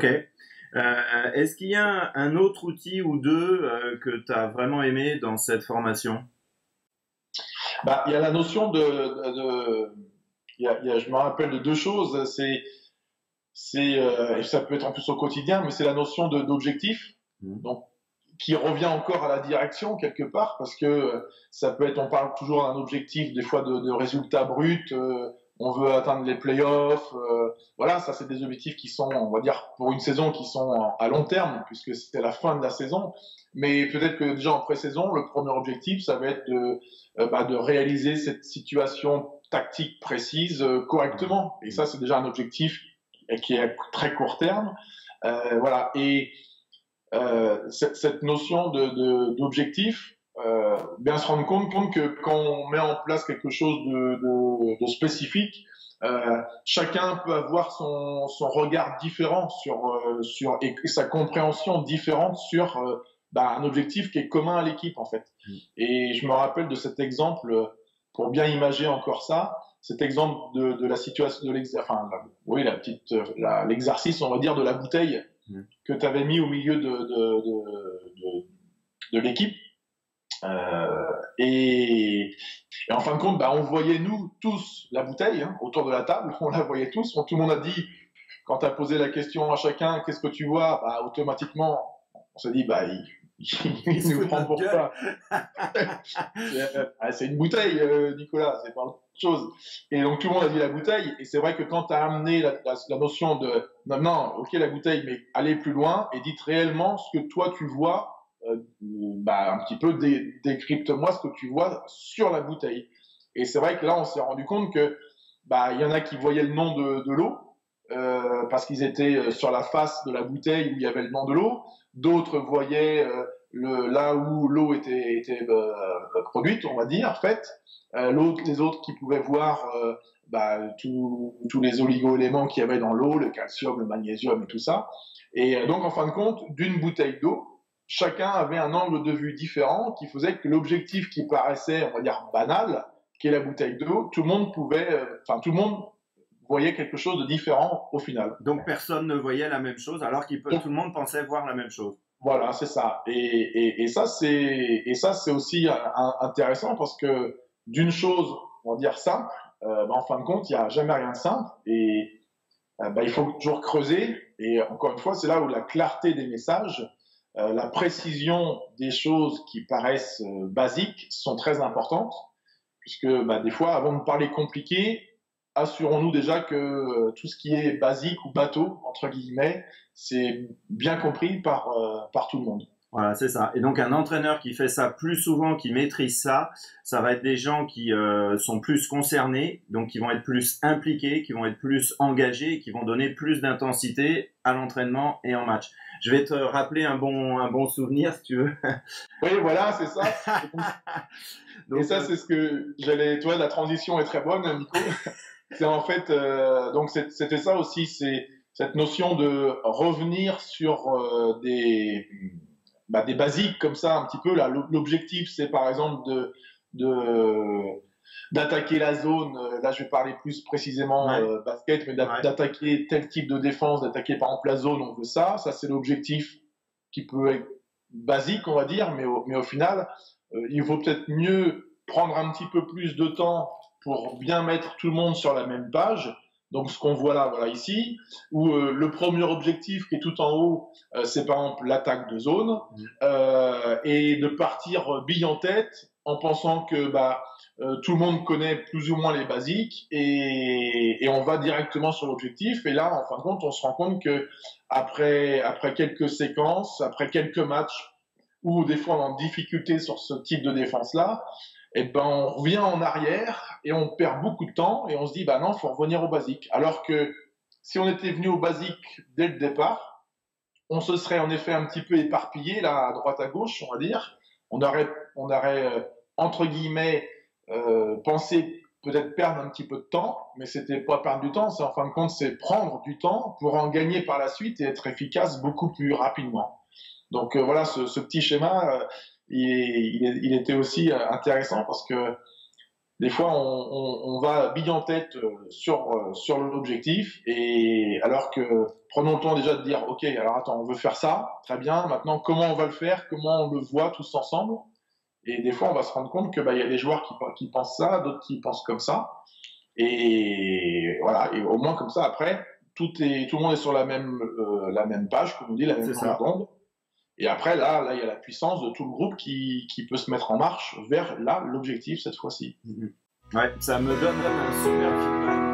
Ok. Est-ce qu'il y a un autre outil ou deux que tu as vraiment aimé dans cette formation? Bah, il y a la notion je me rappelle de deux choses. Et ça peut être en plus au quotidien, mais c'est la notion d'objectif. Mhm. Donc, qui revient encore à la direction quelque part, parce que ça peut être, on parle toujours d'un objectif, des fois de résultats bruts, on veut atteindre les playoffs, voilà, ça c'est des objectifs qui sont, on va dire, pour une saison qui sont à long terme, puisque c'est la fin de la saison, mais peut-être que déjà en pré-saison, le premier objectif, ça va être de réaliser cette situation tactique précise correctement, et ça c'est déjà un objectif qui est à très court terme, voilà, et cette notion d'objectif, bien se rendre compte que quand on met en place quelque chose de spécifique, chacun peut avoir son regard différent et sa compréhension différente sur un objectif qui est commun à l'équipe en fait. Et je me rappelle de cet exemple pour bien imager encore ça, cet exemple de la situation de oui, l'exercice, on va dire, de la bouteille que tu avais mis au milieu de l'équipe. Et en fin de compte, on voyait nous tous la bouteille autour de la table, on la voyait tous. Tout le monde a dit, quand tu as posé la question à chacun, qu'est-ce que tu vois, automatiquement, on s'est dit, il nous prend pour ça. C'est une bouteille, Nicolas, c'est pas autre chose. Et donc tout le monde a dit la bouteille, et c'est vrai que quand tu as amené la notion de non, ok la bouteille, mais allez plus loin et dites réellement ce que toi tu vois, un petit peu décrypte-moi ce que tu vois sur la bouteille. Et c'est vrai que là on s'est rendu compte que il y en a qui voyaient le nom de l'eau, parce qu'ils étaient sur la face de la bouteille où il y avait le nom de l'eau. D'autres voyaient là où l'eau était produite, on va dire, faite. Les autres qui pouvaient voir tous les oligo-éléments qu'il y avait dans l'eau, le calcium, le magnésium et tout ça. Et donc, en fin de compte, d'une bouteille d'eau, chacun avait un angle de vue différent qui faisait que l'objectif qui paraissait, on va dire, banal, qui est la bouteille d'eau, tout le monde tout le monde voyait quelque chose de différent au final. Donc personne ne voyait la même chose, alors tout le monde pensait voir la même chose. Voilà, c'est ça. Et ça, c'est aussi intéressant parce que d'une chose, on va dire simple, en fin de compte, il n'y a jamais rien de simple et il faut toujours creuser. Et encore une fois, c'est là où la clarté des messages, la précision des choses qui paraissent basiques sont très importantes, puisque des fois, avant de parler compliqué, assurons-nous déjà que tout ce qui est basique ou bateau, entre guillemets, c'est bien compris par tout le monde. Voilà, c'est ça. Et donc un entraîneur qui fait ça plus souvent, qui maîtrise ça, ça va être des gens qui sont plus concernés, donc qui vont être plus impliqués, qui vont être plus engagés, qui vont donner plus d'intensité à l'entraînement et en match. Je vais te rappeler un bon souvenir si tu veux. Oui, voilà, c'est ça. Donc, et ça, c'est ce que j'allais. Toi, la transition est très bonne, Nico. C'est en fait, donc c'était ça aussi, c'est cette notion de revenir sur des basiques comme ça un petit peu là. L'objectif, c'est par exemple d'attaquer la zone. Là, je vais parler plus précisément basket, mais d'attaquer tel type de défense, d'attaquer par exemple la zone. On veut ça. Ça, c'est l'objectif qui peut être basique, on va dire, mais au final, il vaut peut-être mieux prendre un petit peu plus de temps pour bien mettre tout le monde sur la même page. Donc ce qu'on voit là, voilà ici, où le premier objectif qui est tout en haut, c'est par exemple l'attaque de zone, et de partir bille en tête en pensant que tout le monde connaît plus ou moins les basiques et on va directement sur l'objectif. Et là, en fin de compte, on se rend compte que après quelques séquences, après quelques matchs, où des fois on est en difficulté sur ce type de défense-là, on revient en arrière et on perd beaucoup de temps et on se dit non, il faut revenir au basique. Alors que si on était venu au basique dès le départ, on se serait en effet un petit peu éparpillé là à droite à gauche, on va dire. On aurait entre guillemets pensé peut-être perdre un petit peu de temps, mais c'était pas perdre du temps, c'est en fin de compte c'est prendre du temps pour en gagner par la suite et être efficace beaucoup plus rapidement. Donc voilà, ce petit schéma, il était aussi intéressant parce que des fois, on va bille en tête sur l'objectif, et alors que prenons le temps déjà de dire, ok, alors attends, on veut faire ça, très bien, maintenant comment on va le faire, comment on le voit tous ensemble, et des fois on va se rendre compte que bah, y a des joueurs qui pensent ça, d'autres qui pensent comme ça, et voilà, et au moins comme ça après, tout le monde est sur la même page, comme on dit, la même longueur d'onde. Et après, là, il y a la puissance de tout le groupe qui peut se mettre en marche vers l'objectif cette fois-ci. Ouais, ça me donne un super feedback.